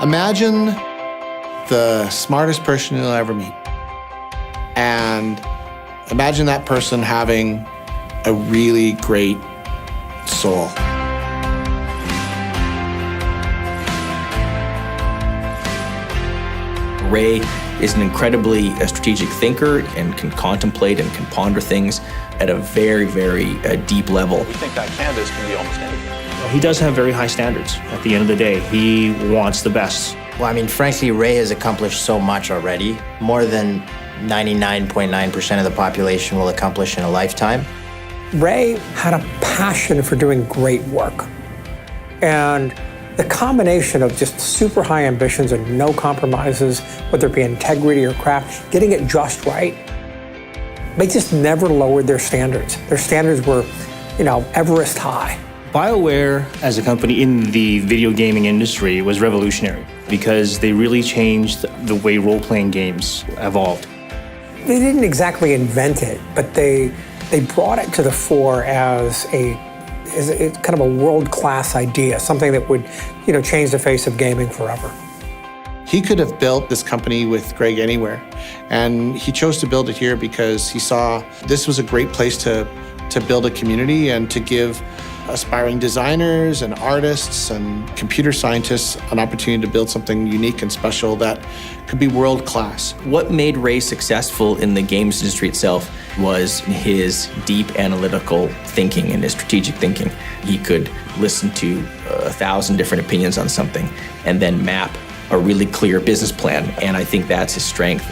Imagine the smartest person you'll ever meet. And imagine that person having a really great soul. Ray is an incredibly strategic thinker and can contemplate and can ponder things at a very, very deep level. We think that canvas can be almost anything. He does have very high standards. At the end of the day, he wants the best. Well, I mean, frankly, Ray has accomplished so much already, more than 99.9% of the population will accomplish in a lifetime. Ray had a passion for doing great work. And the combination of just super high ambitions and no compromises, whether it be integrity or craft, getting it just right, they just never lowered their standards. Their standards were, Everest high. BioWare, as a company in the video gaming industry, was revolutionary because they really changed the way role-playing games evolved. They didn't exactly invent it, but they brought it to the fore as kind of a world-class idea, something that would, change the face of gaming forever. He could have built this company with Greg anywhere, and he chose to build it here because he saw this was a great place to build a community and to give aspiring designers and artists and computer scientists an opportunity to build something unique and special that could be world-class. What made Ray successful in the games industry itself was his deep analytical thinking and his strategic thinking. He could listen to 1,000 different opinions on something and then map a really clear business plan, and I think that's his strength.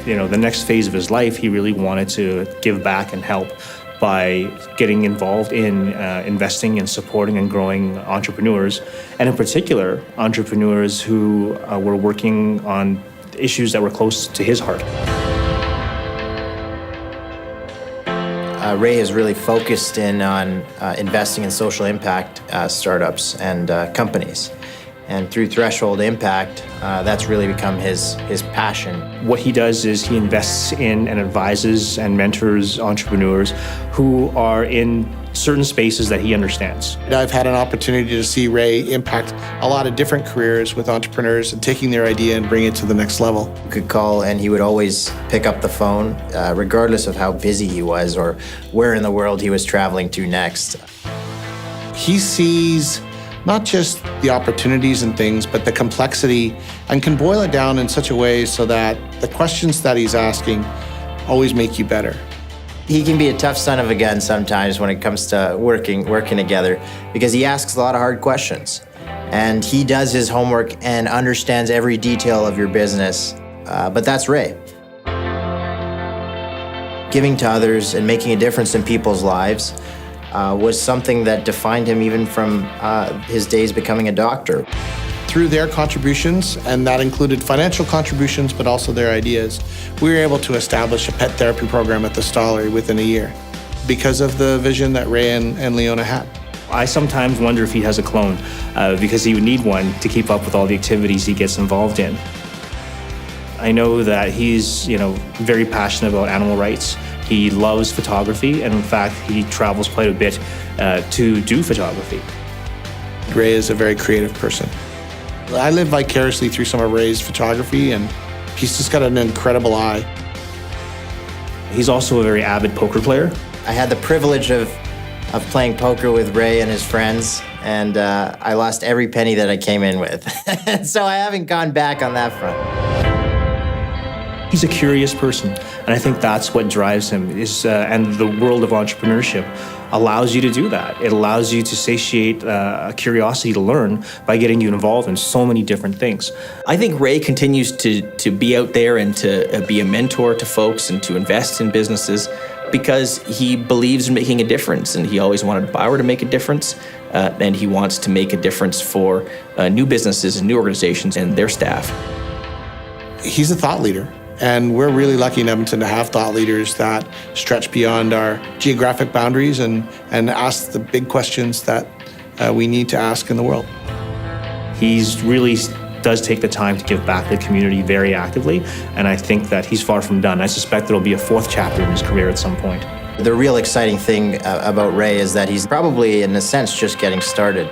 The next phase of his life, he really wanted to give back and help by getting involved in investing and supporting and growing entrepreneurs, and in particular, entrepreneurs who were working on issues that were close to his heart. Ray has really focused in on investing in social impact startups and companies. And through Threshold Impact, that's really become his passion. What he does is he invests in and advises and mentors entrepreneurs who are in certain spaces that he understands. I've had an opportunity to see Ray impact a lot of different careers with entrepreneurs and taking their idea and bringing it to the next level. You could call and he would always pick up the phone, regardless of how busy he was or where in the world he was traveling to next. He sees not just the opportunities and things, but the complexity, and can boil it down in such a way so that the questions that he's asking always make you better. He can be a tough son of a gun sometimes when it comes to working together because he asks a lot of hard questions. And he does his homework and understands every detail of your business, but that's Ray. Giving to others and making a difference in people's lives was something that defined him even from his days becoming a doctor. Through their contributions, and that included financial contributions, but also their ideas, we were able to establish a pet therapy program at the Stollery within a year because of the vision that Ray and Leona had. I sometimes wonder if he has a clone because he would need one to keep up with all the activities he gets involved in. I know that he's, very passionate about animal rights. He loves photography, and in fact, he travels quite a bit to do photography. Ray is a very creative person. I live vicariously through some of Ray's photography, and he's just got an incredible eye. He's also a very avid poker player. I had the privilege of playing poker with Ray and his friends, and I lost every penny that I came in with. So I haven't gone back on that front. He's a curious person, and I think that's what drives him, and the world of entrepreneurship allows you to do that. It allows you to satiate a curiosity to learn by getting you involved in so many different things. I think Ray continues to be out there and to be a mentor to folks and to invest in businesses because he believes in making a difference, and he always wanted BioWare to make a difference, and he wants to make a difference for new businesses and new organizations and their staff. He's a thought leader. And we're really lucky in Edmonton to have thought leaders that stretch beyond our geographic boundaries and ask the big questions that we need to ask in the world. He's really does take the time to give back to the community very actively, and I think that he's far from done. I suspect there'll be a fourth chapter in his career at some point. The real exciting thing about Ray is that he's probably, in a sense, just getting started.